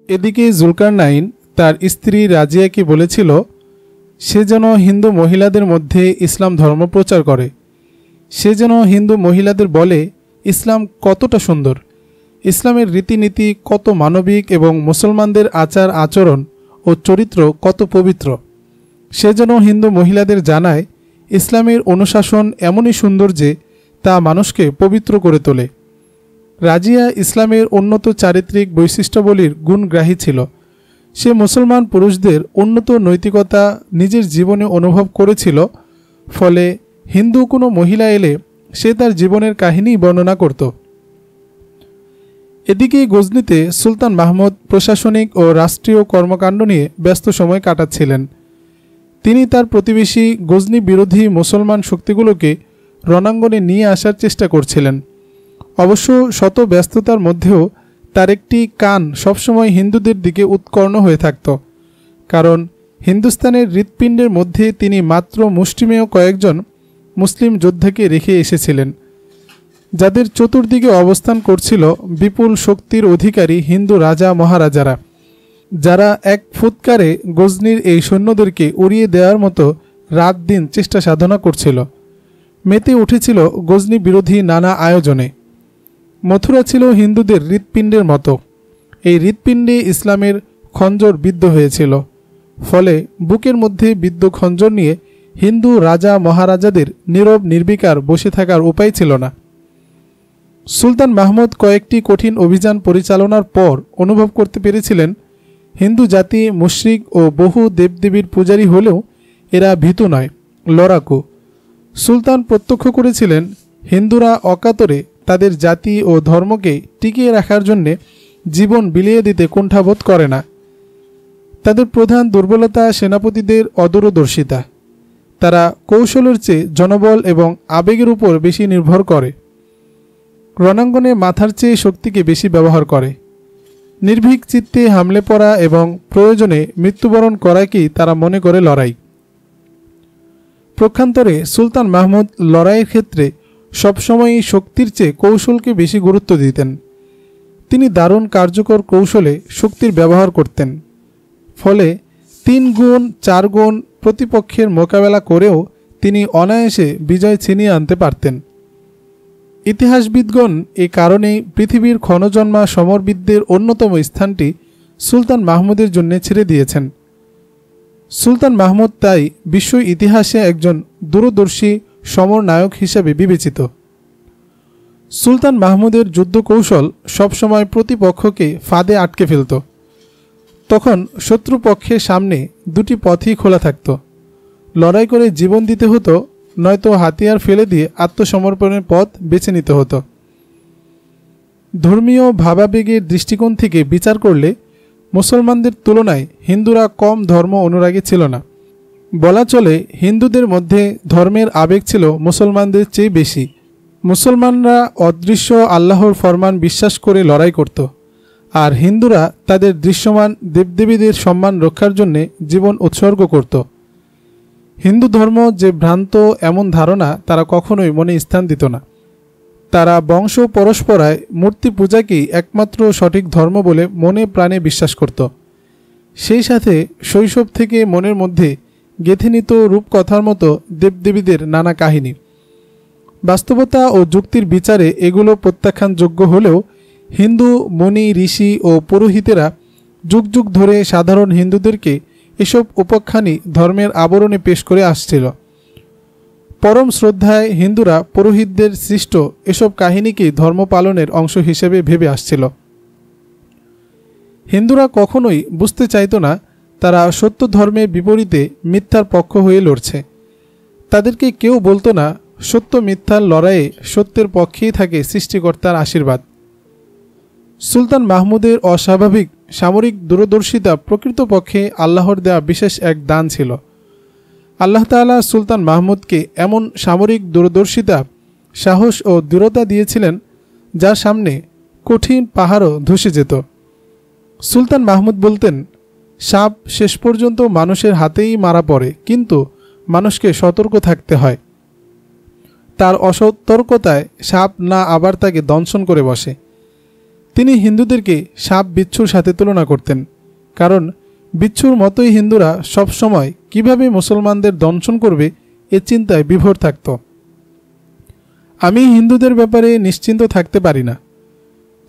এদিকে জুলকারনাইন তার স্ত্রী রাজিয়াকে বলেছিল সে যেন হিন্দু মহিলাদের মধ্যে ইসলাম ধর্ম প্রচার করে, সে যেন হিন্দু মহিলাদের বলে ইসলাম কতটা সুন্দর, ইসলামের রীতিনীতি কত মানবিক এবং মুসলমানদের আচার আচরণ ও চরিত্র কত পবিত্র। সে যেন হিন্দু মহিলাদের জানায় ইসলামের অনুশাসন এমনই সুন্দর যে তা মানুষকে পবিত্র করে তোলে। রাজিয়া ইসলামের উন্নত চারিত্রিক বৈশিষ্ট্যাবলীর গুণগ্রাহী ছিল। সে মুসলমান পুরুষদের উন্নত নৈতিকতা নিজের জীবনে অনুভব করেছিল, ফলে হিন্দু কোনো মহিলা এলে সে তার জীবনের কাহিনী বর্ণনা করত। এদিকে গজনিতে সুলতান মাহমুদ প্রশাসনিক ও রাষ্ট্রীয় কর্মকাণ্ড নিয়ে ব্যস্ত সময় কাটাচ্ছিলেন। তিনি তার প্রতিবেশী গজনি বিরোধী মুসলমান শক্তিগুলোকে রণাঙ্গনে নিয়ে আসার চেষ্টা করছিলেন। অবশ্য শত ব্যস্ততার মধ্যেও তার একটি কান সবসময় হিন্দুদের দিকে উৎকর্ণ হয়ে থাকত, কারণ হিন্দুস্তানের হৃৎপিণ্ডের মধ্যে তিনি মাত্র মুষ্টিমেয় কয়েকজন মুসলিম যোদ্ধাকে রেখে এসেছিলেন, যাদের চতুর্দিকে অবস্থান করছিল বিপুল শক্তির অধিকারী হিন্দু রাজা মহারাজারা, যারা এক ফুৎকারে গজনির এই সৈন্যদেরকে উড়িয়ে দেওয়ার মতো রাত দিন চেষ্টা সাধনা করছিল। মেতে উঠেছিল গজনি বিরোধী নানা আয়োজনে। মথুরা ছিল হিন্দুদের হৃৎপিণ্ডের মতো। এই হৃৎপিণ্ডে ইসলামের খঞ্জর বিদ্ধ হয়েছিল, ফলে বুকের মধ্যে বিদ্ধ খঞ্জর নিয়ে হিন্দু রাজা মহারাজাদের নীরব নির্বিকার বসে থাকার উপায় ছিল না। সুলতান মাহমুদ কয়েকটি কঠিন অভিযান পরিচালনার পর অনুভব করতে পেরেছিলেন হিন্দু জাতি মুশরিক ও বহু দেবদেবীর পূজারী হলেও এরা ভীতু নয়, লড়াকু। সুলতান প্রত্যক্ষ করেছিলেন হিন্দুরা অকাতরে তাদের জাতি ও ধর্মকে টিকিয়ে রাখার জন্যে জীবন বিলিয়ে দিতে কুণ্ঠাবোধ করে না। তাদের প্রধান দুর্বলতা সেনাপতিদের অদূরদর্শিতা। তারা কৌশলের চেয়ে জনবল এবং আবেগের উপর বেশি নির্ভর করে। রণাঙ্গনে মাথার চেয়ে শক্তিকে বেশি ব্যবহার করে। নির্ভীক চিত্তে হামলে পড়া এবং প্রয়োজনে মৃত্যুবরণ করাকেই তারা মনে করে লড়াই। প্রক্ষান্তরে সুলতান মাহমুদ লড়াইয়ের ক্ষেত্রে সবসময়ই শক্তির চেয়ে কৌশলকে বেশি গুরুত্ব দিতেন। তিনি দারুণ কার্যকর কৌশলে শক্তির ব্যবহার করতেন, ফলে 3 গুণ 4 গুণ প্রতিপক্ষের মোকাবেলা করেও তিনি অনায়াসে বিজয় ছিনিয়ে আনতে পারতেন। ইতিহাসবিদগণ এ কারণেই পৃথিবীর ক্ষণজন্মা সমরবিদদের অন্যতম স্থানটি সুলতান মাহমুদের জন্য ছেড়ে দিয়েছেন। সুলতান মাহমুদ তাই বিশ্ব ইতিহাসে একজন দূরদর্শী সমর নায়ক হিসেবে বিবেচিত। সুলতান মাহমুদের যুদ্ধ কৌশল সবসময় প্রতিপক্ষকে ফাঁদে আটকে ফেলত। তখন শত্রুপক্ষের সামনে 2টি পথই খোলা থাকত, লড়াই করে জীবন দিতে হতো, নয়তো হাতিয়ার ফেলে দিয়ে আত্মসমর্পণের পথ বেছে নিতে হতো। ধর্মীয় ভাবাবেগের দৃষ্টিকোণ থেকে বিচার করলে মুসলমানদের তুলনায় হিন্দুরা কম ধর্ম অনুরাগী ছিল না। বলা চলে হিন্দুদের মধ্যে ধর্মের আবেগ ছিল মুসলমানদের চেয়ে বেশি। মুসলমানরা অদৃশ্য আল্লাহর ফরমান বিশ্বাস করে লড়াই করত, আর হিন্দুরা তাদের দৃশ্যমান দেবদেবীদের সম্মান রক্ষার জন্যে জীবন উৎসর্গ করত। হিন্দু ধর্ম যে ভ্রান্ত এমন ধারণা তারা কখনোই মনে স্থান দিত না। তারা বংশ পরস্পরায় মূর্তি পূজাকেই একমাত্র সঠিক ধর্ম বলে মনে প্রাণে বিশ্বাস করত। সেই সাথে শৈশব থেকে মনের মধ্যে গেঁথে নিত রূপকথার মতো দেবদেবীদের নানা কাহিনী। বাস্তবতা ও যুক্তির বিচারে এগুলো প্রত্যাখ্যানযোগ্য হলেও হিন্দু মুনি ঋষি ও পুরোহিতেরা যুগ যুগ ধরে সাধারণ হিন্দুদেরকে এসব উপাখ্যানই ধর্মের আবরণে পেশ করে আসছিল। পরম শ্রদ্ধায় হিন্দুরা পুরোহিতদের সৃষ্ট এসব কাহিনীকে ধর্ম পালনের অংশ হিসেবে ভেবে আসছিল। হিন্দুরা কখনোই বুঝতে চাইত না তারা সত্য ধর্মের বিপরীতে মিথ্যার পক্ষ হয়ে লড়ছে। তাদেরকে কেউ বলতো না সত্য মিথ্যার লড়াইয়ে সত্যের পক্ষেই থাকে সৃষ্টিকর্তার আশীর্বাদ। সুলতান মাহমুদের অস্বাভাবিক সামরিক দূরদর্শিতা প্রকৃতপক্ষে আল্লাহর দেয়া বিশেষ এক দান ছিল। আল্লাহ তাআলা সুলতান মাহমুদকে এমন সামরিক দূরদর্শিতা, সাহস ও দৃঢ়তা দিয়েছিলেন যার সামনে কঠিন পাহাড়ও ধসে যেত। সুলতান মাহমুদ বলতেন, সাপ শেষ পর্যন্ত মানুষের হাতেই মারা পড়ে, কিন্তু মানুষকে সতর্ক থাকতে হয়। তার অসতর্কতায় সাপ না আবার তাকে দংশন করে বসে। তিনি হিন্দুদেরকে সাপ বিচ্ছুর সাথে তুলনা করতেন, কারণ বিচ্ছুর মতোই হিন্দুরা সবসময় কিভাবে মুসলমানদের দংশন করবে এ চিন্তায় বিভোর থাকত। আমি হিন্দুদের ব্যাপারে নিশ্চিন্ত থাকতে পারি না,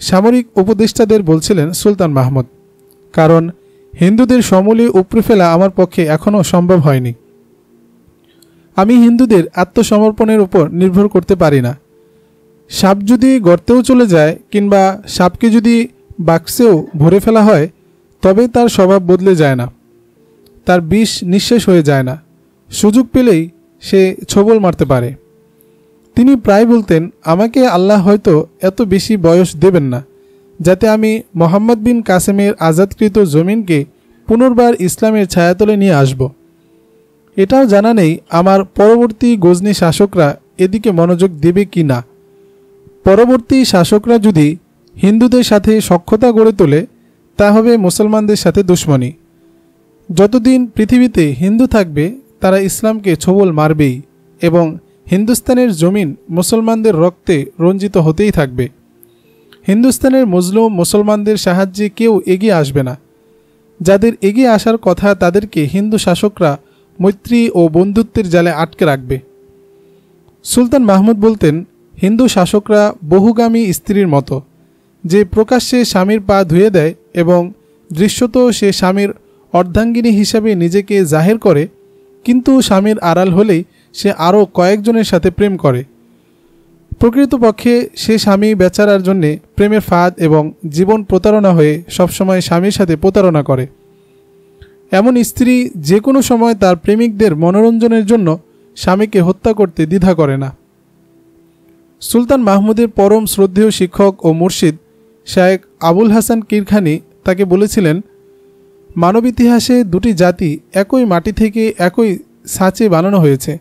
সামরিক উপদেষ্টাদের বলছিলেন সুলতান মাহমুদ, কারণ হিন্দুদের সমূলে উপড়ে ফেলা আমার পক্ষে এখনও সম্ভব হয়নি। আমি হিন্দুদের আত্মসমর্পণের উপর নির্ভর করতে পারি না। সাপ যদি গর্তেও চলে যায় কিংবা সাপকে যদি বাক্সেও ভরে ফেলা হয়, তবে তার স্বভাব বদলে যায় না, তার বিষ নিঃশেষ হয়ে যায় না, সুযোগ পেলেই সে ছোবল মারতে পারে। তিনি প্রায় বলতেন, আমাকে আল্লাহ হয়তো এত বেশি বয়স দেবেন না যাতে আমি মোহাম্মদ বিন কাসেমের আজাদকৃত জমিনকে পুনর্বার ইসলামের ছায়াতলে নিয়ে আসব। এটাও জানা নেই আমার পরবর্তী গজনি শাসকরা এদিকে মনোযোগ দেবে কি না। পরবর্তী শাসকরা যদি হিন্দুদের সাথে সখ্যতা গড়ে তোলে, তা হবে মুসলমানদের সাথে দুশ্মনী। যতদিন পৃথিবীতে হিন্দু থাকবে তারা ইসলামকে ছোবল মারবেই এবং হিন্দুস্তানের জমিন মুসলমানদের রক্তে রঞ্জিত হতেই থাকবে। হিন্দুস্তানের মজলুম মুসলমানদের সাহায্যে কেউ এগিয়ে আসবে না। যাদের এগিয়ে আসার কথা তাদেরকে হিন্দু শাসকরা মৈত্রী ও বন্ধুত্বের জালে আটকে রাখবে। সুলতান মাহমুদ বলতেন, হিন্দু শাসকরা বহুগামী স্ত্রীর মতো, যে প্রকাশ্যে স্বামীর পা ধুয়ে দেয় এবং দৃশ্যত সে স্বামীর অর্ধাঙ্গিনী হিসাবে নিজেকে জাহের করে, কিন্তু স্বামীর আড়াল হলেই সে আরও কয়েকজনের সাথে প্রেম করে। প্রকৃতপক্ষে সে স্বামী বেচারার জন্যে প্রেমের ফাঁদ এবং জীবন প্রতারণা হয়ে সবসময় স্বামীর সাথে প্রতারণা করে। এমন স্ত্রী যে কোনো সময় তার প্রেমিকদের মনোরঞ্জনের জন্য স্বামীকে হত্যা করতে দ্বিধা করে না। সুলতান মাহমুদের পরম শ্রদ্ধেয় শিক্ষক ও মুর্শিদ শায়েখ আবুল হাসান কিরখানি তাকে বলেছিলেন, মানব ইতিহাসে দুটি জাতি একই মাটি থেকে একই ছাঁচে বানানো হয়েছে।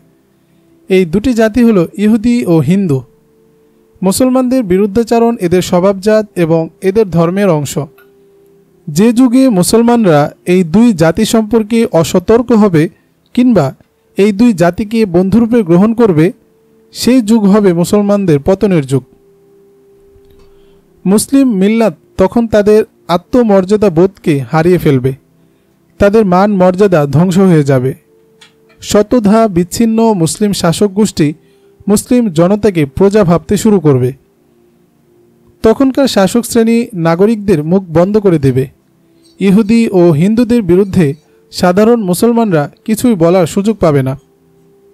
এই দুটি জাতি হলো ইহুদি ও হিন্দু। মুসলমানদের বিরুদ্ধাচরণ এদের স্বভাবজাত এবং এদের ধর্মের অংশ। যে যুগে মুসলমানরা এই দুই জাতি সম্পর্কে অসতর্ক হবে কিংবা এই দুই জাতিকে বন্ধুরূপে গ্রহণ করবে, সেই যুগ হবে মুসলমানদের পতনের যুগ। মুসলিম মিল্লাত তখন তাদের আত্মমর্যাদা বোধকে হারিয়ে ফেলবে, তাদের মান মর্যাদা ধ্বংস হয়ে যাবে। শতধা বিচ্ছিন্ন মুসলিম শাসক গোষ্ঠী মুসলিম জনতাকে প্রজা ভাবতে শুরু করবে। তখনকার শাসক শ্রেণী নাগরিকদের মুখ বন্ধ করে দেবে। ইহুদি ও হিন্দুদের বিরুদ্ধে সাধারণ মুসলমানরা কিছুই বলার সুযোগ পাবে না,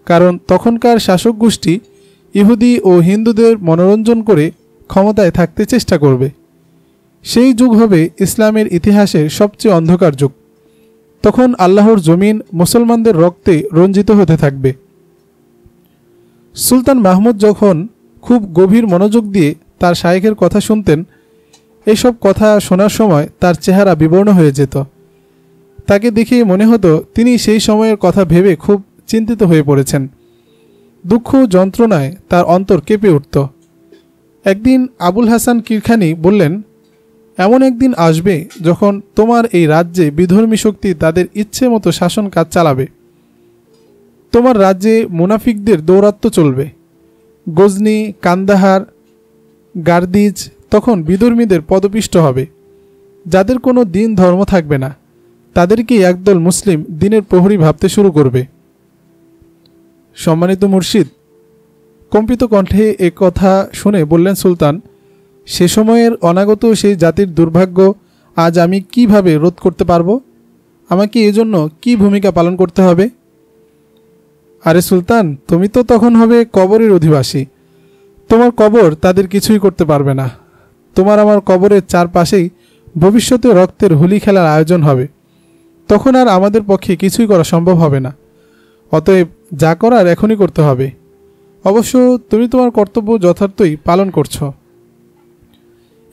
কারণ তখনকার শাসক গোষ্ঠী ইহুদি ও হিন্দুদের মনোরঞ্জন করে ক্ষমতায় থাকতে চেষ্টা করবে। সেই যুগ হবে ইসলামের ইতিহাসের সবচেয়ে অন্ধকার যুগ। তখন আল্লাহর জমিন মুসলমানদের রক্তে রঞ্জিত হতে থাকবে। সুলতান মাহমুদ যখন খুব গভীর মনোযোগ দিয়ে তার শায়েখের কথা শুনতেন, এসব কথা শোনার সময় তার চেহারা বিবর্ণ হয়ে যেত। তাকে দেখে মনে হতো তিনি সেই সময়ের কথা ভেবে খুব চিন্তিত হয়ে পড়েছেন। দুঃখ যন্ত্রণায় তার অন্তর কেঁপে উঠত। একদিন আবুল হাসান কিরখানি বললেন, এমন একদিন আসবে যখন তোমার এই রাজ্যে বিধর্মী শক্তি তাদের ইচ্ছে মতো শাসন কাজ চালাবে। তোমার রাজ্যে মুনাফিকদের দৌরাত্ম্য চলবে। গজনি, কান্দাহার, গার্দিজ তখন বিধর্মীদের পদপিষ্ট হবে। যাদের কোনো দিন ধর্ম থাকবে না, তাদেরকেই একদল মুসলিম দিনের প্রহরী ভাবতে শুরু করবে। সম্মানিত মুর্শিদ, কম্পিত কণ্ঠে এ কথা শুনে বললেন সুলতান, সে সময়ের অনাগত সেই জাতির দুর্ভাগ্য আজ আমি কিভাবে রোধ করতে পারবো? আমাকে এজন্য কি ভূমিকা পালন করতে হবে? আরে সুলতান, তুমি তো তখন হবে কবরের অধিবাসী। তোমার কবর তাদের কিছুই করতে পারবে না। তোমার আমার কবরের চারপাশেই ভবিষ্যতে রক্তের হোলি খেলার আয়োজন হবে। তখন আর আমাদের পক্ষে কিছুই করা সম্ভব হবে না। অতএব যা করার এখনই করতে হবে। অবশ্য তুমি তোমার কর্তব্য যথার্থই পালন করছো।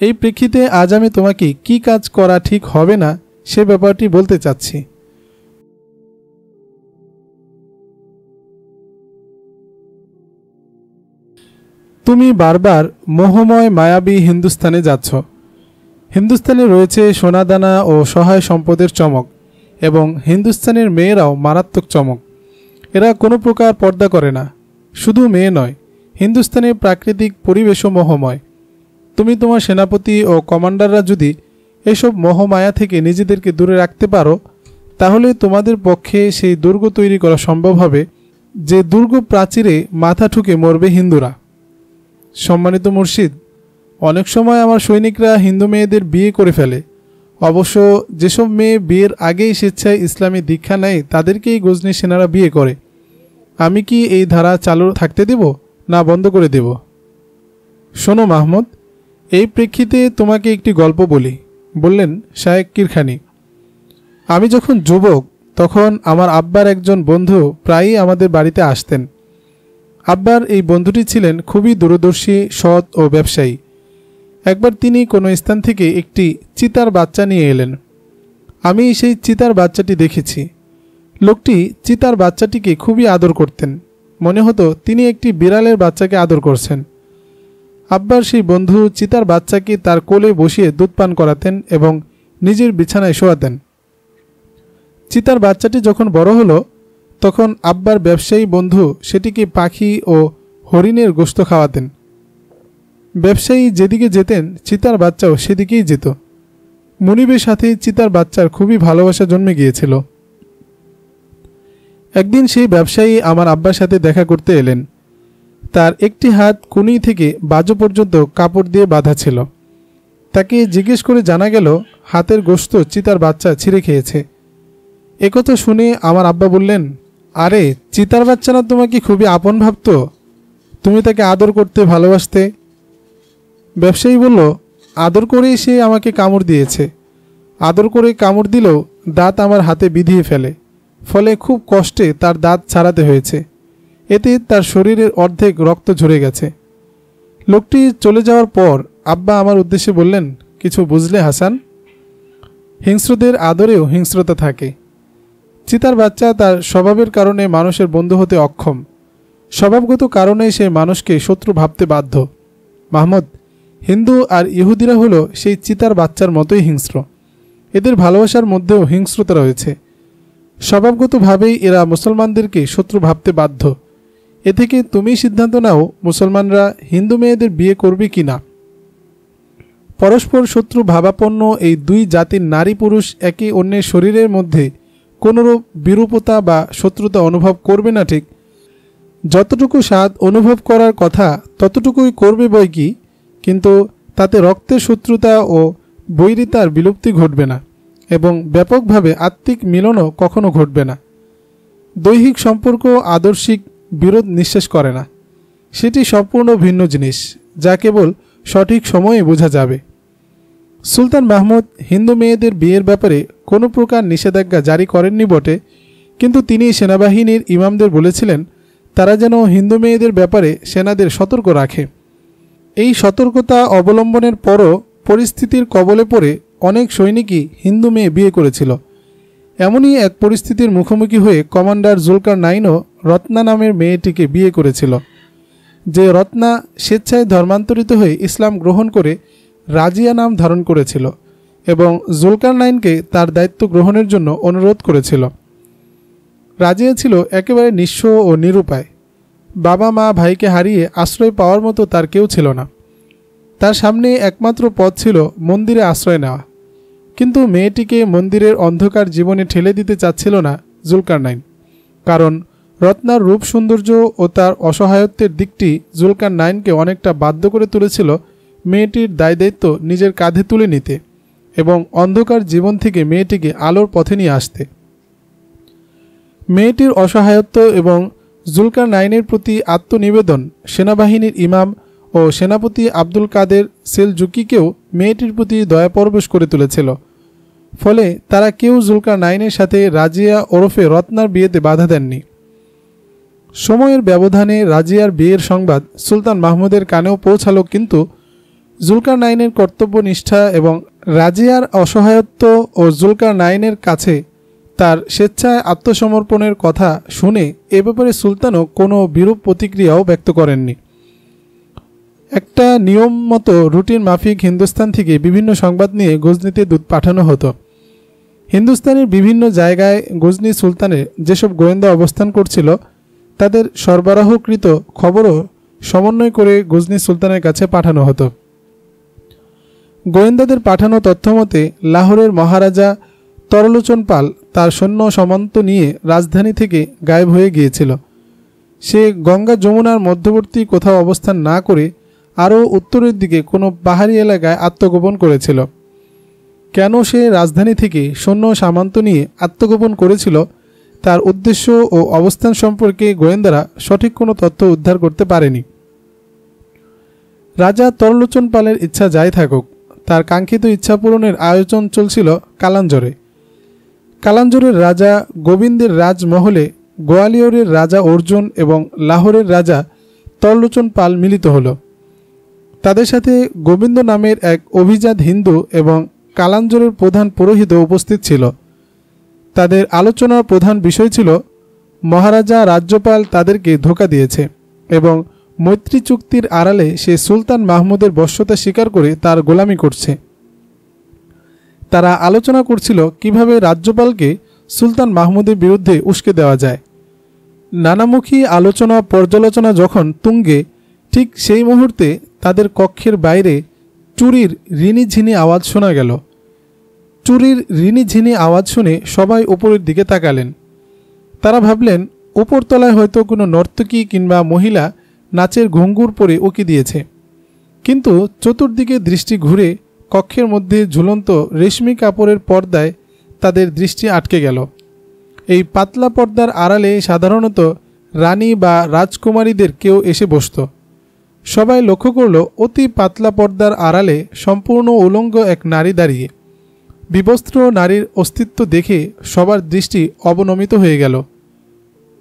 এই প্রেক্ষিতে আজ আমি তোমাকে কি কাজ করা ঠিক হবে না সে ব্যাপারটি বলতে চাচ্ছি। তুমি বারবার মোহময় মায়াবী হিন্দুস্তানে যাচ্ছ। হিন্দুস্তানে রয়েছে সোনাদানা ও সহায় সম্পদের চমক, এবং হিন্দুস্তানের মেয়েরাও মারাত্মক চমক। এরা কোনো প্রকার পর্দা করে না। শুধু মেয়ে নয়, হিন্দুস্তানের প্রাকৃতিক পরিবেশও মোহময়। তুমি তোমার সেনাপতি ও কমান্ডাররা যদি এসব মোহমায়া থেকে নিজেদেরকে দূরে রাখতে পারো, তাহলে তোমাদের পক্ষে সেই দুর্গ তৈরি করা সম্ভব হবে যে দুর্গ প্রাচীরে মাথা ঠুকে মরবে হিন্দুরা। সম্মানিত মুর্শিদ, অনেক সময় আমার সৈনিকরা হিন্দু মেয়েদের বিয়ে করে ফেলে। অবশ্য যেসব মেয়ে বিয়ের আগেই স্বেচ্ছায় ইসলামী দীক্ষা নেয় তাদেরকেই গজনী সেনারা বিয়ে করে। আমি কি এই ধারা চালু থাকতে দেব, না বন্ধ করে দেব? শোনো মাহমুদ, এই প্রেক্ষিতে তোমাকে একটি গল্প বলি, বললেন শায়েখ কিরখানি। আমি যখন যুবক তখন আমার আব্বার একজন বন্ধু প্রায়ই আমাদের বাড়িতে আসতেন। আব্বার এই বন্ধুটি ছিলেন খুবই দূরদর্শী, সৎ ও ব্যবসায়ী। একবার তিনি কোনো স্থান থেকে একটি চিতার বাচ্চা নিয়ে এলেন। আমি সেই চিতার বাচ্চাটি দেখেছি। লোকটি চিতার বাচ্চাটিকে খুবই আদর করতেন। মনে হতো তিনি একটি বিড়ালের বাচ্চাকে আদর করছেন। আব্বার সেই বন্ধু চিতার বাচ্চাকে তার কোলে বসিয়ে দুধ পান করাতেন এবং নিজের বিছানায় শোয়াতেন। চিতার বাচ্চাটি যখন বড় হলো, তখন আব্বার ব্যবসায়ী বন্ধু সেটিকে পাখি ও হরিণের গোশত খাওয়াতেন। ব্যবসায়ী যেদিকে যেতেন চিতার বাচ্চাও সেদিকেই যেত। মুনিবের সাথে চিতার বাচ্চার খুবই ভালোবাসা জন্মে গিয়েছিল। একদিন সেই ব্যবসায়ী আমার আব্বার সাথে দেখা করতে এলেন। তার একটি হাত কুনি থেকে বাজু পর্যন্ত কাপড় দিয়ে বাঁধা ছিল। তাকে জিজ্ঞেস করে জানা গেল হাতের গোশত চিতার বাচ্চা ছিঁড়ে খেয়েছে। একথা শুনে আমার আব্বা বললেন, আরে চিতার বাচ্চা না তোমাকে খুবই আপন ভাবত, তুমি তাকে আদর করতে ভালোবাসতে। ব্যবসায়ী বলল, আদর করেই সে আমাকে কামড় দিয়েছে। আদর করে কামড় দিলেও দাঁত আমার হাতে বিধিয়ে ফেলে, ফলে খুব কষ্টে তার দাঁত ছাড়াতে হয়েছে। এতে তার শরীরের অর্ধেক রক্ত ঝরে গেছে। লোকটি চলে যাওয়ার পর আব্বা আমার উদ্দেশ্যে বললেন, কিছু বুঝলে হাসান? হিংস্রদের আদরেও হিংস্রতা থাকে। চিতার বাচ্চা তার স্বভাবের কারণে মানুষের বন্ধু হতে অক্ষম। স্বভাবগত কারণে সে মানুষকে শত্রু ভাবতে বাধ্য। মাহমুদ, হিন্দু আর ইহুদিরা হলো সেই চিতার বাচ্চার মতোই হিংস্র। এদের ভালোবাসার মধ্যেও হিংস্রতা রয়েছে। স্বভাবগতভাবেই এরা মুসলমানদেরকে শত্রু ভাবতে বাধ্য। এ থেকে তুমি সিদ্ধান্ত নাও মুসলমানরা হিন্দু মেয়েদের বিয়ে করবে কি না। পরস্পর শত্রু ভাবাপন্ন এই দুই জাতির নারী পুরুষ একে অন্যের শরীরের মধ্যে কোনোরূপ বিরূপতা বা শত্রুতা অনুভব করবে না ঠিক। যতটুকু স্বাদ অনুভব করার কথা ততটুকুই করবে বই কি, কিন্তু তাতে রক্তের শত্রুতা ও বৈরিতার বিলুপ্তি ঘটবে না এবং ব্যাপকভাবে আত্মিক মিলনও কখনো ঘটবে না। দৈহিক সম্পর্ক আদর্শিক বিরোধ নিঃশেষ করে না। সেটি সম্পূর্ণ ভিন্ন জিনিস, যা কেবল সঠিক সময়ে বোঝা যাবে। সুলতান মাহমুদ হিন্দু মেয়েদের বিয়ের ব্যাপারে কোনো প্রকার নিষেধাজ্ঞা জারি করেননি বটে, কিন্তু তিনি সেনাবাহিনীর ইমামদের বলেছিলেন তারা যেন হিন্দু মেয়েদের ব্যাপারে সেনাদের সতর্ক রাখে। এই সতর্কতা অবলম্বনের পরও পরিস্থিতির কবলে পড়ে অনেক সৈনিকই হিন্দু মেয়ে বিয়ে করেছিল। এমনই এক পরিস্থিতির মুখোমুখি হয়ে কমান্ডার জুলকারনাইনও রত্না নামের মেয়েটিকে বিয়ে করেছিল। যে রত্না স্বেচ্ছায় ধর্মান্তরিত হয়ে ইসলাম গ্রহণ করে রাজিয়া নাম ধারণ করেছিল এবং জুলকারনাইনকে তার দায়িত্ব গ্রহণের জন্য অনুরোধ করেছিল। রাজিয়া ছিল একেবারে নিঃস্ব ও নিরুপায়। বাবা মা ভাইকে হারিয়ে আশ্রয় পাওয়ার মতো তার কেউ ছিল না। তার সামনে একমাত্র পথ ছিল মন্দিরে আশ্রয় নেওয়া। কিন্তু মেয়েটিকে মন্দিরের অন্ধকার জীবনে ঠেলে দিতে চাচ্ছিল না জুলকারনাইন, কারণ রত্নার রূপ সৌন্দর্য ও তার অসহায়ত্বের দিকটি জুলকারনাইনকে অনেকটা বাধ্য করে তুলেছিল মেয়েটির দায়িত্ব নিজের কাঁধে তুলে নিতে এবং অন্ধকার জীবন থেকে মেয়েটিকে আলোর পথে নিয়ে আসতে। মেয়েটির অসহায়ত্ব এবং জুলকারনাইনের প্রতি আত্মনিবেদন সেনাবাহিনীর ইমাম ও সেনাপতি আব্দুল কাদের সেলজুকিকেও মেয়েটির প্রতি দয়া পরবশ করে তুলেছিল। ফলে তারা কেউ জুলকারনাইনের সাথে রাজিয়া ওরফে রত্নার বিয়েতে বাধা দেননি। সময়ের ব্যবধানে রাজিয়ার বিয়ের সংবাদ সুলতান মাহমুদের কানেও পৌঁছালো, কিন্তু জুলকারনাইনের কর্তব্যনিষ্ঠা এবং রাজিয়ার অসহায়ত্ব ও জুলকারনাইনের কাছে তার স্বেচ্ছায় আত্মসমর্পণের কথা শুনে এ ব্যাপারে সুলতানও কোনো বিরূপ প্রতিক্রিয়াও ব্যক্ত করেননি। একটা নিয়ম মতো রুটিন মাফিক হিন্দুস্তান থেকে বিভিন্ন সংবাদ নিয়ে গজনিতে দূত পাঠানো হতো। হিন্দুস্তানের বিভিন্ন জায়গায় গজনি সুলতানের যেসব গোয়েন্দা অবস্থান করছিল তাদের সরবরাহকৃত খবরও সমন্বয় করে গজনি সুলতানের কাছে পাঠানো হতো। গোয়েন্দাদের পাঠানো তথ্যমতে লাহোরের মহারাজা তরলোচন পাল তার সৈন্য সামন্ত নিয়ে রাজধানী থেকে গায়েব হয়ে গিয়েছিল। সে গঙ্গা যমুনার মধ্যবর্তী কোথাও অবস্থান না করে আরও উত্তরের দিকে কোনো পাহাড়ি এলাকায় আত্মগোপন করেছিল। কেন সে রাজধানী থেকে সৈন্য সামন্ত নিয়ে আত্মগোপন করেছিল তার উদ্দেশ্য ও অবস্থান সম্পর্কে গোয়েন্দারা সঠিক কোনো তথ্য উদ্ধার করতে পারেনি। রাজা তরলোচন পালের ইচ্ছা যাই থাকুক, তার কাঙ্ক্ষিত ইচ্ছা পূরণের আয়োজন চলছিল কালাঞ্জরে। কালাঞ্জরের রাজা গোবিন্দের রাজমহলে গোয়ালিয়রের রাজা অর্জুন এবং লাহোরের রাজা তরলোচন পাল মিলিত হল। তাদের সাথে গোবিন্দ নামের এক অভিজাত হিন্দু এবং কালাঞ্জরের প্রধান পুরোহিত উপস্থিত ছিল। তাদের আলোচনার প্রধান বিষয় ছিল মহারাজা রাজ্যপাল তাদেরকে ধোঁকা দিয়েছে এবং মৈত্রী চুক্তির আড়ালে সে সুলতান মাহমুদের বশ্যতা স্বীকার করে তার গোলামি করছে। তারা আলোচনা করছিল কিভাবে রাজ্যপালকে সুলতান মাহমুদের বিরুদ্ধে উস্কে দেওয়া যায়। নানামুখী আলোচনা পর্যালোচনা যখন তুঙ্গে, ঠিক সেই মুহূর্তে তাদের কক্ষের বাইরে চুরির রিনিঝিনি আওয়াজ শোনা গেল। চুরির রিনিঝিনি আওয়াজ শুনে সবাই উপরের দিকে তাকালেন। তারা ভাবলেন উপরতলায় হয়তো কোনো নর্তকী কিংবা মহিলা নাচের ঘুঙ্গুর পরে উকি দিয়েছে। কিন্তু চতুর্দিকে দৃষ্টি ঘুরে কক্ষের মধ্যে ঝুলন্ত রেশমি কাপড়ের পর্দায় তাদের দৃষ্টি আটকে গেল। এই পাতলা পর্দার আড়ালে সাধারণত রানী বা রাজকুমারীদের কেউ এসে বসত। সবাই লক্ষ্য করল অতি পাতলা পর্দার আড়ালে সম্পূর্ণ উলঙ্গ এক নারী দাঁড়িয়ে। বিবস্ত্র নারীর অস্তিত্ব দেখে সবার দৃষ্টি অবনমিত হয়ে গেল।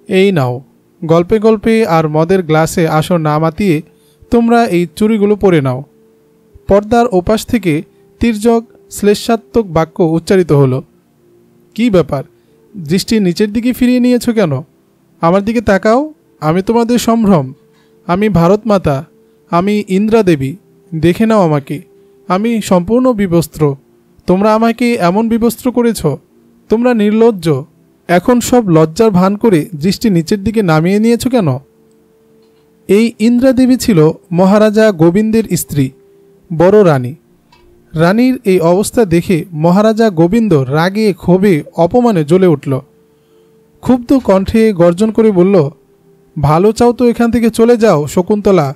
এই নাও, গল্পে গল্পে আর মদের গ্লাসে আসর না মাতিয়ে তোমরা এই চুড়িগুলো পরে নাও। পর্দার ওপাশ থেকে তির্যক শ্লেষাত্মক বাক্য উচ্চারিত হলো। কি ব্যাপার, দৃষ্টি নিচের দিকে ফিরিয়ে নিয়েছো কেন? আমার দিকে তাকাও, আমি তোমাদের সম্ভ্রম, আমি ভারত মাতা, আমি ইন্দ্রা দেবী, দেখে নাও আমাকে, আমি সম্পূর্ণ বিবস্ত্র। তোমরা আমাকে এমন বিবস্ত্র করেছ, তোমরা নির্লজ্জ। এখন সব লজ্জার ভান করে দৃষ্টি নিচের দিকে নামিয়ে নিয়েছ কেন? এই ইন্দ্রা দেবী ছিল মহারাজা গোবিন্দের স্ত্রী, বড় রানী। রানীর এই অবস্থা দেখে মহারাজা গোবিন্দ রাগে ক্ষোভে অপমানে জ্বলে উঠল। ক্ষুব্ধ কণ্ঠে গর্জন করে বলল, ভালো চাও তো এখান থেকে চলে যাও শকুন্তলা।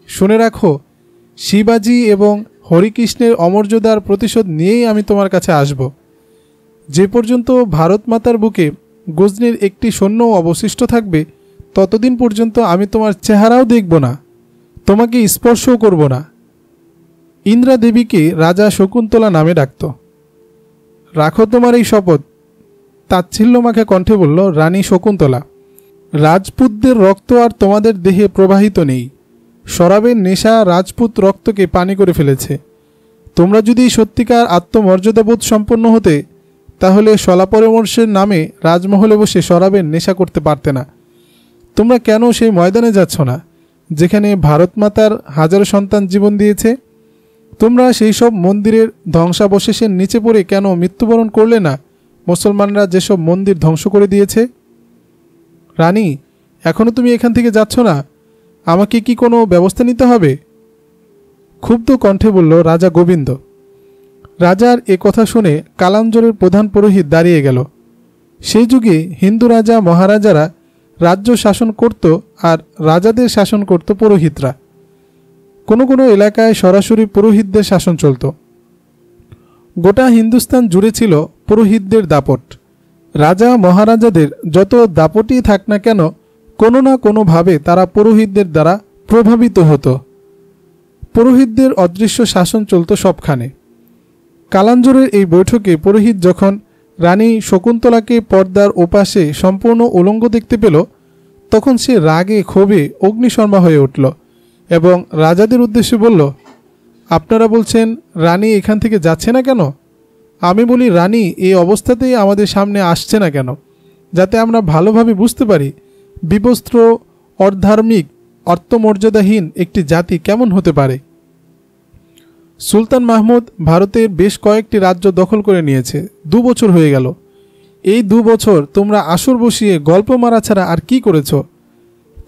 শুনে রাখো, শিবাজি এবং হরিকৃষ্ণের অমর্যাদার প্রতিশোধ নিয়েই আমি তোমার কাছে আসব। যে পর্যন্ত ভারত মাতার বুকে গজনীর একটি সৈন্যও অবশিষ্ট থাকবে ততদিন পর্যন্ত আমি তোমার চেহারাও দেখব না, তোমাকে স্পর্শও করব না। ইন্দ্রা দেবীকে রাজা শকুন্তলা নামে ডাকত। রাখো তোমার এই শপথ, তাচ্ছিল্যমাখা কণ্ঠে বলল রানী শকুন্তলা। রাজপুতদের রক্ত আর তোমাদের দেহে প্রবাহিত নেই। শরাবের নেশা রাজপুত রক্তকে পানি করে ফেলেছে। তোমরা যদি সত্যিকার আত্মমর্যাদাবোধ সম্পন্ন হতে তাহলে শলাপরামর্শের নামে রাজমহলে বসে শরাবের নেশা করতে পারতে না। তোমরা কেন সেই ময়দানে যাচ্ছ না যেখানে ভারত মাতার হাজারো সন্তান জীবন দিয়েছে? তোমরা সেই সব মন্দিরের ধ্বংসাবশেষের নিচে পড়ে কেন মৃত্যুবরণ করলে না মুসলমানরা যেসব মন্দির ধ্বংস করে দিয়েছে? রানী, এখনো তুমি এখান থেকে যাচ্ছ না? আমাকে কি কোনো ব্যবস্থা নিতে হবে? ক্ষুব্ধ কণ্ঠে বলল রাজা গোবিন্দ। রাজার এ কথা শুনে কালাঞ্জরের প্রধান পুরোহিত দাঁড়িয়ে গেল। সেই যুগে হিন্দু রাজা মহারাজারা রাজ্য শাসন করত আর রাজাদের শাসন করত পুরোহিতরা। কোনো কোনো এলাকায় সরাসরি পুরোহিতদের শাসন চলত। গোটা হিন্দুস্তান জুড়ে ছিল পুরোহিতদের দাপট। রাজা মহারাজাদের যত দাপটই থাক না কেন, কোনো না কোনোভাবে তারা পুরোহিতদের দ্বারা প্রভাবিত হতো। পুরোহিতদের অদৃশ্য শাসন চলত সবখানে। কালাঞ্জরের এই বৈঠকে পুরোহিত যখন রানী শকুন্তলাকে পর্দার ওপাশে সম্পূর্ণ উলঙ্গ দেখতে পেল, তখন সে রাগে ক্ষোভে অগ্নিশর্মা হয়ে উঠল এবং রাজাদের উদ্দেশ্যে বলল, আপনারা বলছেন রানী এখান থেকে যাচ্ছে না কেন? আমি বলি রানী এই অবস্থাতেই আমাদের সামনে আসছে না কেন, যাতে আমরা ভালোভাবে বুঝতে পারি বিবস্ত্র, অর্ধার্মিক, আত্মমর্যাদাহীন একটি জাতি কেমন হতে পারে। সুলতান মাহমুদ ভারতের বেশ কয়েকটি রাজ্য দখল করে নিয়েছে। 2 বছর হয়ে গেল। এই 2 বছর তোমরা আসর বসিয়ে গল্প মারা ছাড়া আর কি করেছ?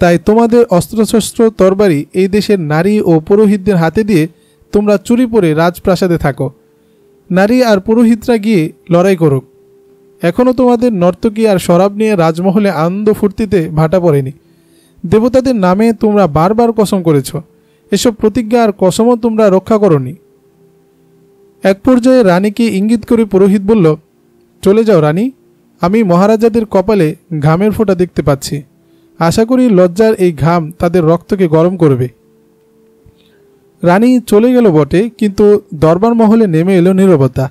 তাই তোমাদের অস্ত্রশস্ত্র তরবারি এই দেশের নারী ও পুরোহিতদের হাতে দিয়ে তোমরা চুরি পরে রাজপ্রাসাদে থাকো, নারী আর পুরোহিতরা গিয়ে লড়াই করুক। এখনও তোমাদের নর্তকী আর শরাব নিয়ে রাজমহলে আনন্দ ফুর্তিতে ভাটা পড়েনি। দেবতাদের নামে তোমরা বারবার কসম করেছ, এসব প্রতিজ্ঞা আর কসমও তোমরা রক্ষা করনি। এক পর্যায়ে রানীকে ইঙ্গিত করে পুরোহিত বলল, চলে যাও রানী, আমি মহারাজাদের কপালে ঘামের ফোঁটা দেখতে পাচ্ছি। আশা করি লজ্জার এই ঘাম তাদের রক্তকে গরম করবে। রানী চলে গেল বটে, কিন্তু দরবার মহলে নেমে এলো নীরবতা।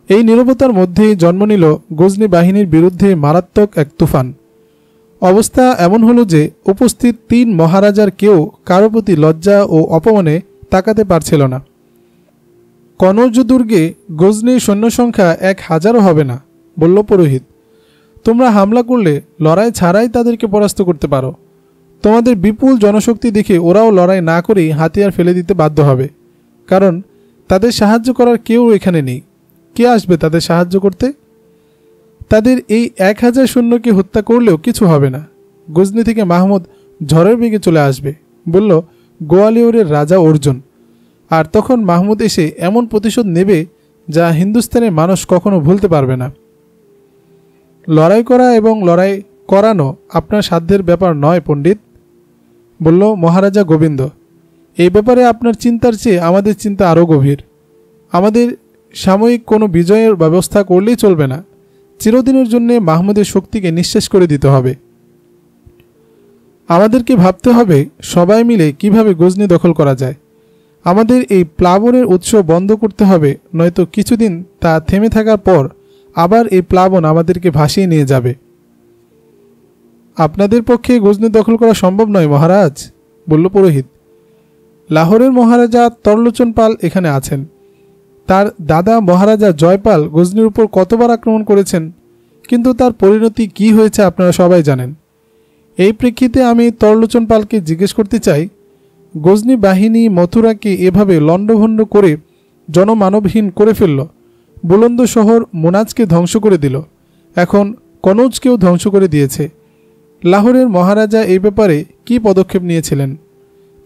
এই নীরবতার মধ্যেই জন্ম নিল গজনী বাহিনীর বিরুদ্ধে মারাত্মক এক তুফান। অবস্থা এমন হলো যে উপস্থিত 3 মহারাজার কেউ কারো প্রতি লজ্জা ও অপমানে তাকাতে পারছিল না। কনৌজ দুর্গে গজনীর সৈন্য সংখ্যা 1000ও হবে না, বলল পুরোহিত। তোমরা হামলা করলে লড়াই ছাড়াই তাদেরকে পরাস্ত করতে পারো। তোমাদের বিপুল জনশক্তি দেখে ওরাও লড়াই না করেই হাতিয়ার ফেলে দিতে বাধ্য হবে, কারণ তাদের সাহায্য করার কেউ এখানে নেই। কে আসবে তাদের সাহায্য করতে? তাদের এই 1000 সৈন্যকে হত্যা করলেও কিছু হবে না। গজনী থেকে মাহমুদ ঝড়ের বেগে চলে আসবে, বলল গোয়ালিয়রের রাজা অর্জুন। আর তখন মাহমুদ এসে এমন প্রতিশোধ নেবে যা হিন্দুস্তানের মানুষ কখনো ভুলতে পারবে না। লড়াই করা এবং লড়াই করানো আপনার সাধ্যের ব্যাপার নয় পণ্ডিত, বলল মহারাজা গোবিন্দ। এই ব্যাপারে আপনার চিন্তার চেয়ে আমাদের চিন্তা আরও গভীর। আমাদের সাময়িক কোনো বিজয়ের ব্যবস্থা করলেই চলবে না, চিরদিনের জন্য মাহমুদের শক্তিকে নিঃশেষ করে দিতে হবে। আমাদেরকে ভাবতে হবে সবাই মিলে কিভাবে গজনী দখল করা যায়। আমাদের এই প্লাবনের উৎস বন্ধ করতে হবে, নয়তো কিছুদিন তা থেমে থাকার পর আবার এই প্লাবন আমাদেরকে ভাসিয়ে নিয়ে যাবে। আপনাদের পক্ষে গজনী দখল করা সম্ভব নয় মহারাজ, বলল পুরোহিত। লাহোরের মহারাজা তরলোচন পাল এখানে আছেন। তার দাদা মহারাজা জয়পাল গজনীর উপর কতবার আক্রমণ করেছেন, কিন্তু তার পরিণতি কি হয়েছে আপনারা সবাই জানেন। এই প্রেক্ষিতে আমি তরলোচন পালকে জিজ্ঞেস করতে চাই, গজনী বাহিনী মথুরাকে এভাবে লণ্ডভণ্ড করে জনমানবহীন করে ফেলল, বুলন্দ শহর মোনাজকে ধ্বংস করে দিল, এখন কনৌজকেও ধ্বংস করে দিয়েছে। লাহোরের মহারাজা এই ব্যাপারে কি পদক্ষেপ নিয়েছিলেন?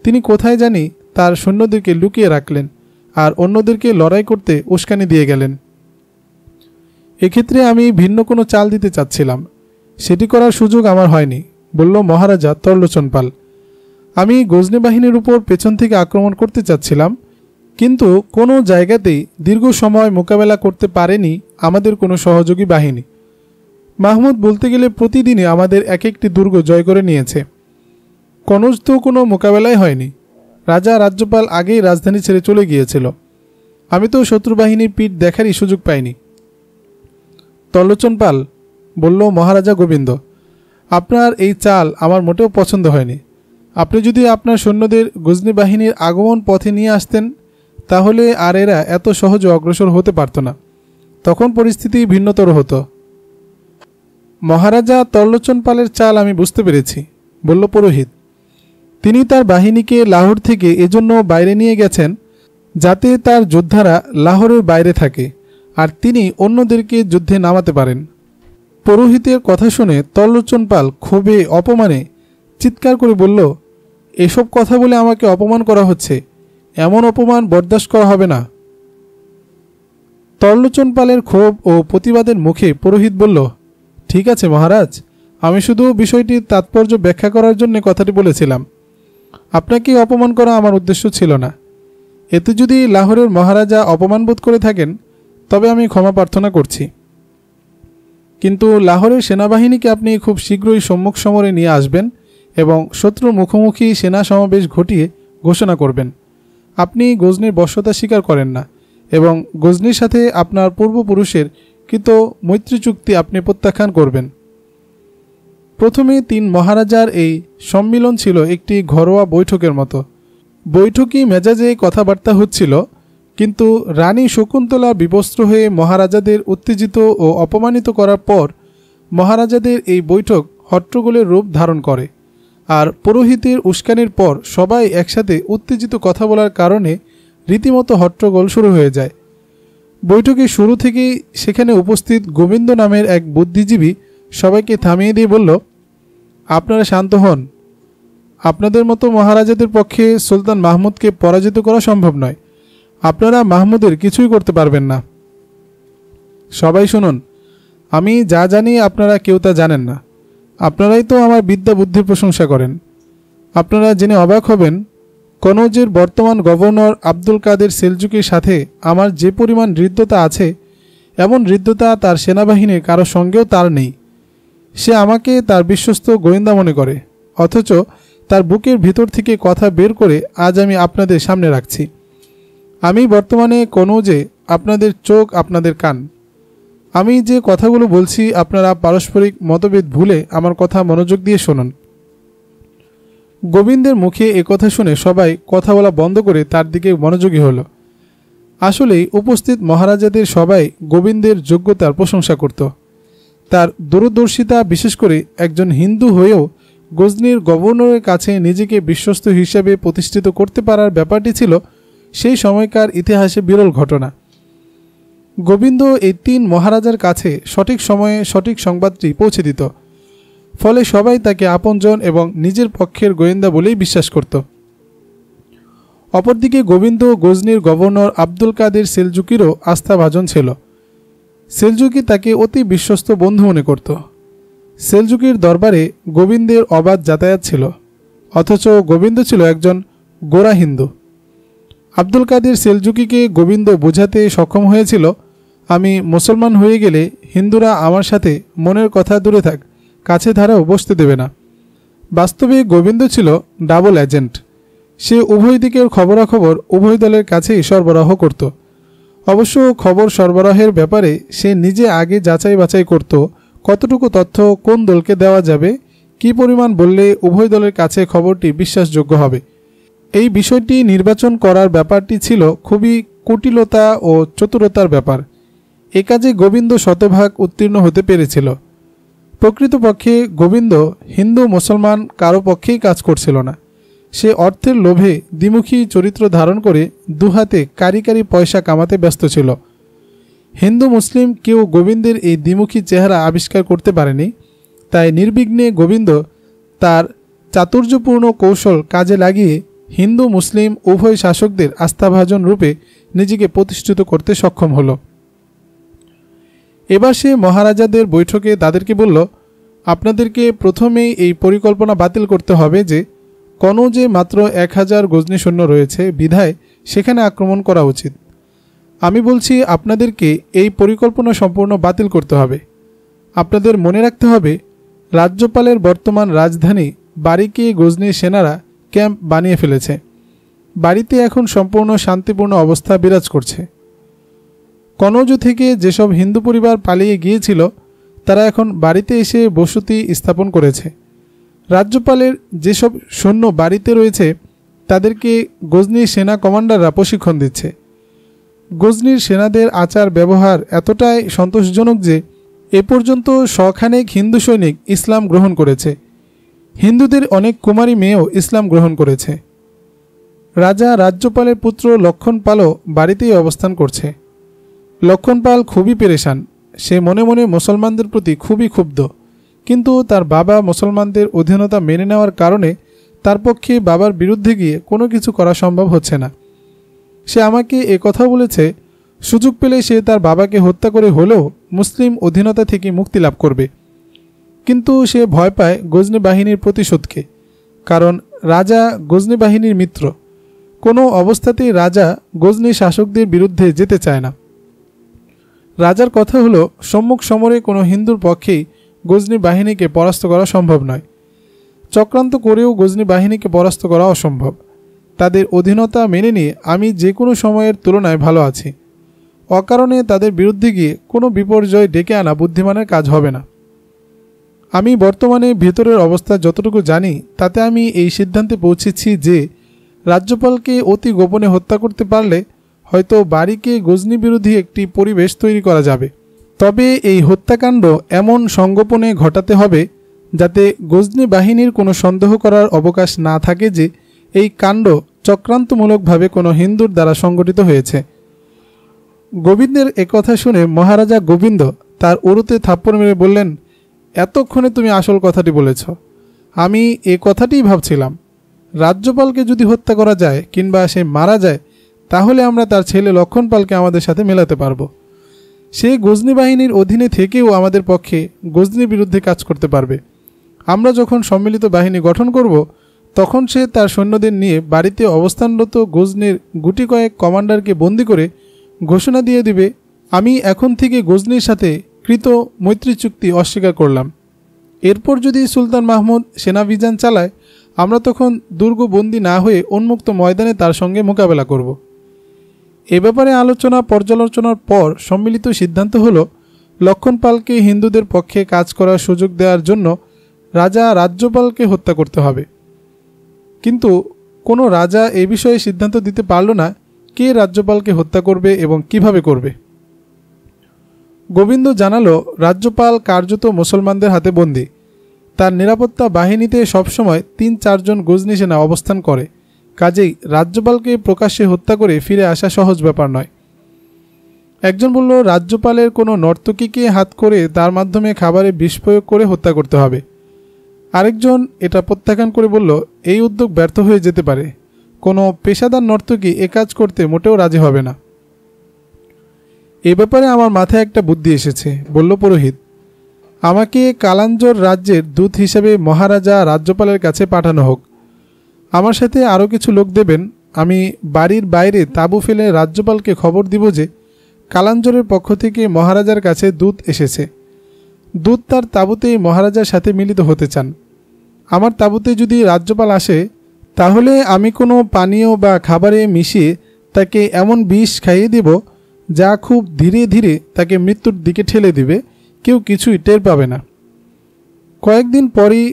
তিনি কোথায় জানি তার সৈন্যদেরকে লুকিয়ে রাখলেন আর অন্যদেরকে লড়াই করতে উস্কানি দিয়ে গেলেন। এক্ষেত্রে আমি ভিন্ন কোনো চাল দিতে চাচ্ছিলাম, সেটি করার সুযোগ আমার হয়নি, বলল মহারাজা তরলোচন পাল। আমি গজনী বাহিনীর উপর পেছন থেকে আক্রমণ করতে চাচ্ছিলাম, কিন্তু কোনো জায়গাতেই দীর্ঘ সময় মোকাবেলা করতে পারেনি আমাদের কোনো সহযোগী বাহিনী। মাহমুদ বলতে গেলে প্রতিদিনই আমাদের এক একটি দুর্গ জয় করে নিয়েছে। কনৌজ তো কোনো মোকাবেলাই হয়নি। রাজা রাজ্যপাল আগেই রাজধানী ছেড়ে চলে গিয়েছিল। আমি তো শত্রু বাহিনীর পিঠ দেখারই সুযোগ পাইনি। তরলোচন পাল, বলল মহারাজা গোবিন্দ, আপনার এই চাল আমার মোটেও পছন্দ হয়নি। আপনি যদি আপনার সৈন্যদের গজনী বাহিনীর আগমন পথে নিয়ে আসতেন, তাহলে আর এরা এত সহজে অগ্রসর হতে পারত না। তখন পরিস্থিতি ভিন্নতর হতো। মহারাজা তরলোচন পালের চাল আমি বুঝতে পেরেছি, বলল পুরোহিত। তিনি তার বাহিনীকে লাহোর থেকে এজন্য বাইরে নিয়ে গেছেন যাতে তার যোদ্ধারা লাহোরের বাইরে থাকে আর তিনি অন্যদেরকে যুদ্ধে নামাতে পারেন। পুরোহিতের কথা শুনে তরলোচন পাল ক্ষোভে অপমানে চিৎকার করে বলল, এসব কথা বলে আমাকে অপমান করা হচ্ছে, এমন অপমান বরদাস্ত করা হবে না। তরলোচন পালের ক্ষোভ ও প্রতিবাদের মুখে পুরোহিত বলল, ঠিক আছে মহারাজ, আমি শুধু বিষয়টির তাৎপর্য ব্যাখ্যা করার জন্য কথাটি বলেছিলাম। আপনাকে অপমান করা আমার উদ্দেশ্য ছিল না। এতে যদি লাহোরের মহারাজা অপমান বোধ করে থাকেন, তবে আমি ক্ষমা প্রার্থনা করছি। কিন্তু লাহোরের সেনাবাহিনীকে আপনি খুব শীঘ্রই সম্মুখ সমরে নিয়ে আসবেন এবং শত্রুর মুখোমুখি সেনা সমাবেশ ঘটিয়ে ঘোষণা করবেন আপনি গজনীর বশ্যতা স্বীকার করেন না এবং গজনীর সাথে আপনার পূর্বপুরুষের কৃত মৈত্রী চুক্তি আপনি প্রত্যাখ্যান করবেন। প্রথমে 3 মহারাজার এই সম্মিলন ছিল একটি ঘরোয়া বৈঠকের মতো। বৈঠকি মেজাজে কথাবার্তা হচ্ছিল, কিন্তু রানী শকুন্তলা বিবস্ত্র হয়ে মহারাজাদের উত্তেজিত ও অপমানিত করার পর মহারাজাদের এই বৈঠক হট্টগোলের রূপ ধারণ করে, আর পুরোহিতের উস্কানির পর সবাই একসাথে উত্তেজিত কথা বলার কারণে রীতিমতো হট্টগোল শুরু হয়ে যায়। বৈঠকের শুরু থেকেই সেখানে উপস্থিত গোবিন্দ নামের এক বুদ্ধিজীবী সবাইকে থামিয়ে দিয়ে বলল, আপনারা শান্ত হন। আপনাদের মতো মহারাজাদের পক্ষে সুলতান মাহমুদকে পরাজিত করা সম্ভব নয়। আপনারা মাহমুদের কিছুই করতে পারবেন না। সবাই শুনুন, আমি যা জানি আপনারা কেউ তা জানেন না। আপনারাই তো আমার বিদ্যা বুদ্ধির প্রশংসা করেন। আপনারা জেনে অবাক হবেন, কনৌজের বর্তমান গভর্নর আব্দুল কাদের সেলজুকির সাথে আমার যে পরিমাণ হৃদ্যতা আছে, এমন হৃদ্যতা তার সেনাবাহিনীর কারো সঙ্গেও তার নেই। সে আমাকে তার বিশ্বস্ত গোয়েন্দা মনে করে, অথচ তার বুকের ভিতর থেকে কথা বের করে আজ আমি আপনাদের সামনে রাখছি। আমি বর্তমানে কনৌজে, আপনাদের চোখ, আপনাদের কান। আমি যে কথাগুলো বলছি আপনারা পারস্পরিক মতভেদ ভুলে আমার কথা মনোযোগ দিয়ে শুনুন। গোবিন্দের মুখে কথা শুনে সবাই কথা বলা বন্ধ করে তার দিকে মনোযোগী হলো। আসলেই উপস্থিত মহারাজাদের সবাই গোবিন্দের যোগ্যতার প্রশংসা করত। তার দূরদর্শিতা, বিশেষ করে একজন হিন্দু হয়েও গজনির গভর্নরের কাছে নিজেকে বিশ্বস্ত হিসাবে প্রতিষ্ঠিত করতে পারার ব্যাপারটি ছিল সেই সময়কার ইতিহাসে বিরল ঘটনা। গোবিন্দ এই 3 মহারাজার কাছে সঠিক সময়ে সঠিক সংবাদটি পৌঁছে দিত। ফলে সবাই তাকে আপনজন এবং নিজের পক্ষের গোয়েন্দা বলেই বিশ্বাস করত। অপরদিকে গোবিন্দ গজনির গভর্নর আব্দুল কাদের সেলজুকিরও আস্থাভাজন ছিল। সেলজুকি তাকে অতি বিশ্বস্ত বন্ধু মনে করত। সেলজুকির দরবারে গোবিন্দের অবাধ যাতায়াত ছিল, অথচ গোবিন্দ ছিল একজন গোঁড়া হিন্দু। আব্দুল কাদের সেলজুকিকে গোবিন্দ বোঝাতে সক্ষম হয়েছিল, আমি মুসলমান হয়ে গেলে হিন্দুরা আমার সাথে মনের কথা দূরে থাক, কাছে ধারেও বসতে দেবে না। বাস্তবে গোবিন্দ ছিল ডাবল এজেন্ট। সে উভয় দিকের খবরাখবর উভয় দলের কাছেই সরবরাহ করত। অবশ্য খবর সরবরাহের ব্যাপারে সে নিজে আগে যাচাই বাছাই করত, কতটুকু তথ্য কোন দলকে দেওয়া যাবে, কি পরিমাণ বললে উভয় দলের কাছে খবরটি বিশ্বাসযোগ্য হবে। এই বিষয়টি নির্বাচন করার ব্যাপারটি ছিল খুবই কুটিলতা ও চতুরতার ব্যাপার। এ কাজে গোবিন্দ শতভাগ উত্তীর্ণ হতে পেরেছিল। প্রকৃতপক্ষে গোবিন্দ হিন্দু মুসলমান কারো পক্ষেই কাজ করছিল না। সে অর্থের লোভে দ্বিমুখী চরিত্র ধারণ করে দুহাতে কারি কারি পয়সা কামাতে ব্যস্ত ছিল। হিন্দু মুসলিম কেউ গোবিন্দের এই দ্বিমুখী চেহারা আবিষ্কার করতে পারেনি। তাই নির্বিঘ্নে গোবিন্দ তার চাতুর্যপূর্ণ কৌশল কাজে লাগিয়ে হিন্দু মুসলিম উভয় শাসকদের আস্থাভাজন রূপে নিজেকে প্রতিষ্ঠিত করতে সক্ষম হল। এবার সে মহারাজাদের বৈঠকে তাদেরকে বলল, আপনাদেরকে প্রথমেই এই পরিকল্পনা বাতিল করতে হবে যে কনৌজে মাত্র 1000 গজনী সৈন্য রয়েছে, বিধায় সেখানে আক্রমণ করা উচিত। আমি বলছি আপনাদেরকে এই পরিকল্পনা সম্পূর্ণ বাতিল করতে হবে। আপনাদের মনে রাখতে হবে, রাজ্যপালের বর্তমান রাজধানী বারিকে গজনীর সেনারা ক্যাম্প বানিয়ে ফেলেছে। বাড়িতে এখন সম্পূর্ণ শান্তিপূর্ণ অবস্থা বিরাজ করছে। কনৌজ থেকে যেসব হিন্দু পরিবার পালিয়ে গিয়েছিল তারা এখন বাড়িতে এসে বসতি স্থাপন করেছে। রাজ্যপালের যেসব সৈন্য বাড়িতে রয়েছে তাদেরকে গজনীর সেনা কমান্ডাররা প্রশিক্ষণ দিচ্ছে। গজনীর সেনাদের আচার ব্যবহার এতটাই সন্তোষজনক যে এ পর্যন্ত শখানেক হিন্দু সৈনিক ইসলাম গ্রহণ করেছে। হিন্দুদের অনেক কুমারী মেয়েও ইসলাম গ্রহণ করেছে। রাজা রাজ্যপালের পুত্র লক্ষণ পালও বাড়িতেই অবস্থান করছে। লক্ষণ পাল খুবই পেরেশান। সে মনে মনে মুসলমানদের প্রতি খুবই ক্ষুব্ধ, কিন্তু তার বাবা মুসলমানদের অধীনতা মেনে নেওয়ার কারণে তার পক্ষে বাবার বিরুদ্ধে গিয়ে কোনো কিছু করা সম্ভব হচ্ছে না। সে আমাকে কথা বলেছে, সুযোগ পেলে সে তার বাবাকে হত্যা করে হলেও মুসলিম অধীনতা থেকে মুক্তি লাভ করবে। কিন্তু সে ভয় পায় গজনী বাহিনীর প্রতিশোধকে, কারণ রাজা গজনী বাহিনীর মিত্র। কোনো অবস্থাতেই রাজা গজনী শাসকদের বিরুদ্ধে যেতে চায় না। রাজার কথা হলো, সম্মুখ সমরে কোনো হিন্দুর পক্ষেই গজনী বাহিনীকে পরাস্ত করা সম্ভব নয়। চক্রান্ত করেও গজনী বাহিনীকে পরাস্ত করা অসম্ভব। তাদের অধীনতা মেনে নিয়ে আমি যে কোনো সময়ের তুলনায় ভালো আছি। অকারণে তাদের বিরুদ্ধে গিয়ে কোনো বিপর্যয় ডেকে আনা বুদ্ধিমানের কাজ হবে না। আমি বর্তমানে ভেতরের অবস্থা যতটুকু জানি তাতে আমি এই সিদ্ধান্তে পৌঁছেছি যে রাজ্যপালকে অতি গোপনে হত্যা করতে পারলে হয়তো বাড়িকে গজনী বিরোধী একটি পরিবেশ তৈরি করা যাবে। তবে এই হত্যাকাণ্ড এমন সংগোপনে ঘটাতে হবে যাতে গজনী বাহিনীর কোনো সন্দেহ করার অবকাশ না থাকে যে এই কাণ্ড চক্রান্তমূলকভাবে কোনো হিন্দুর দ্বারা সংগঠিত হয়েছে। গোবিন্দের একথা শুনে মহারাজা গোবিন্দ তার উরুতে থাপ্পড় মেরে বললেন, এতক্ষণে তুমি আসল কথাটি বলেছ। আমি এ কথাটিই ভাবছিলাম। রাজ্যপালকে যদি হত্যা করা যায় কিংবা সে মারা যায় তাহলে আমরা তার ছেলে লক্ষণপালকে আমাদের সাথে মেলাতে পারব। সে গজনী বাহিনীর অধীনে থেকেও আমাদের পক্ষে গজনীর বিরুদ্ধে কাজ করতে পারবে। আমরা যখন সম্মিলিত বাহিনী গঠন করব, তখন সে তার সৈন্যদের নিয়ে বাড়িতে অবস্থানরত গজনীর গুটি কয়েক কমান্ডারকে বন্দী করে ঘোষণা দিয়ে দিবে, আমি এখন থেকে গজনীর সাথে কৃত মৈত্রী চুক্তি অস্বীকার করলাম। এরপর যদি সুলতান মাহমুদ সেনাভিযান চালায়, আমরা তখন দুর্গবন্দী না হয়ে উন্মুক্ত ময়দানে তার সঙ্গে মোকাবেলা করব। এ ব্যাপারে আলোচনা পর্যালোচনার পর সম্মিলিত সিদ্ধান্ত হল, লক্ষণপালকে হিন্দুদের পক্ষে কাজ করার সুযোগ দেওয়ার জন্য রাজা রাজ্যপালকে হত্যা করতে হবে। কিন্তু কোনো রাজা এ বিষয়ে সিদ্ধান্ত দিতে পারল না কে রাজ্যপালকে হত্যা করবে এবং কিভাবে করবে। গোবিন্দ জানালো, রাজ্যপাল কার্যত মুসলমানদের হাতে বন্দী। তার নিরাপত্তা বাহিনীতে সবসময় ৩-৪ জন গজনী সেনা অবস্থান করে। কাজেই রাজ্যপালকে প্রকাশ্যে হত্যা করে ফিরে আসা সহজ ব্যাপার নয়। একজন বলল, রাজ্যপালের কোনো নর্তকীকে হাত করে তার মাধ্যমে খাবারে বিষ প্রয়োগ করে হত্যা করতে হবে। আরেকজন এটা প্রত্যাখ্যান করে বলল, এই উদ্যোগ ব্যর্থ হয়ে যেতে পারে। কোনো পেশাদার নর্তকী এ কাজ করতে মোটেও রাজি হবে না। এ ব্যাপারে আমার মাথায় একটা বুদ্ধি এসেছে, বলল পুরোহিত। আমাকে কালাঞ্জর রাজ্যের দূত হিসেবে মহারাজা রাজ্যপালের কাছে পাঠানো হোক। আমার সাথে আরও কিছু লোক দেবেন। আমি বাড়ির বাইরে তাঁবু ফেলে রাজ্যপালকে খবর দিব যে কালাঞ্জরের পক্ষ থেকে মহারাজার কাছে দূত এসেছে। দূত তার তাঁবুতেই মহারাজার সাথে মিলিত হতে চান। আমার তাঁবুতে যদি রাজ্যপাল আসে, তাহলে আমি কোনো পানীয় বা খাবারে মিশিয়ে তাকে এমন বিষ খাইয়ে দেব যা খুব ধীরে ধীরে তাকে মৃত্যুর দিকে ঠেলে দিবে, কেউ কিছুই টের পাবে না। কয়েকদিন পরই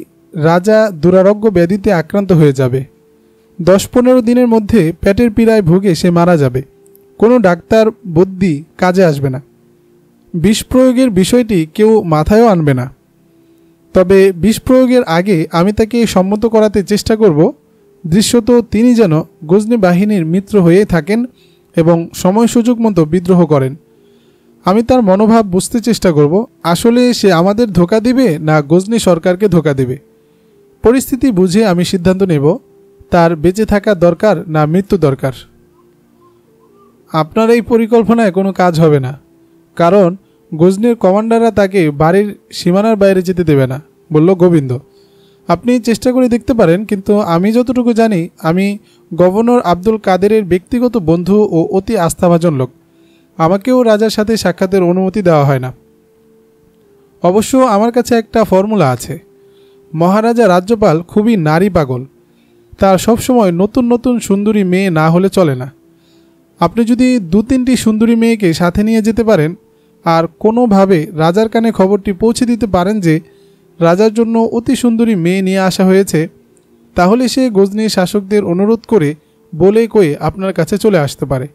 রাজা দুরারোগ্য ব্যাধিতে আক্রান্ত হয়ে যাবে। 10-15 দিনের মধ্যে পেটের পীড়ায় ভুগে সে মারা যাবে। কোনো ডাক্তার বুদ্ধি কাজে আসবে না। বিষ প্রয়োগের বিষয়টি কেউ মাথায়ও আনবে না। তবে বিষ প্রয়োগের আগে আমি তাকে সম্মত করাতে চেষ্টা করব, দৃশ্যত তিনি যেন গজনী বাহিনীর মিত্র হয়ে থাকেন এবং সময় সুযোগ মতো বিদ্রোহ করেন। আমি তার মনোভাব বুঝতে চেষ্টা করব, আসলে সে আমাদের ধোঁকা দিবে না গজনী সরকারকে ধোঁকা দেবে। পরিস্থিতি বুঝে আমি সিদ্ধান্ত নেব তার বেঁচে থাকা দরকার না মৃত্যু দরকার। আপনার এই পরিকল্পনায় কোনো কাজ হবে না, কারণ গজনীর কমান্ডাররা তাকে বাড়ির সীমানার বাইরে যেতে দেবে না, বলল গোবিন্দ। আপনি চেষ্টা করে দেখতে পারেন, কিন্তু আমি যতটুকু জানি আমি গভর্নর আব্দুল কাদেরের ব্যক্তিগত বন্ধু ও অতি আস্থাভাজন লোক। আমাকেও রাজার সাথে সাক্ষাতের অনুমতি দেওয়া হয় না। অবশ্য আমার কাছে একটা ফর্মুলা আছে। মহারাজা রাজ্যপাল খুবই নারী পাগল। তার সবসময় নতুন নতুন সুন্দরী মেয়ে না হলে চলে না। আপনি যদি 2-3টি সুন্দরী মেয়েকে সাথে নিয়ে যেতে পারেন আর কোনোভাবে রাজার কানে খবরটি পৌঁছে দিতে পারেন যে রাজার জন্য অতি সুন্দরী মেয়ে নিয়ে আসা হয়েছে, তাহলে সে গজনীর শাসকদের অনুরোধ করে বলে কয়ে আপনার কাছে চলে আসতে পারে।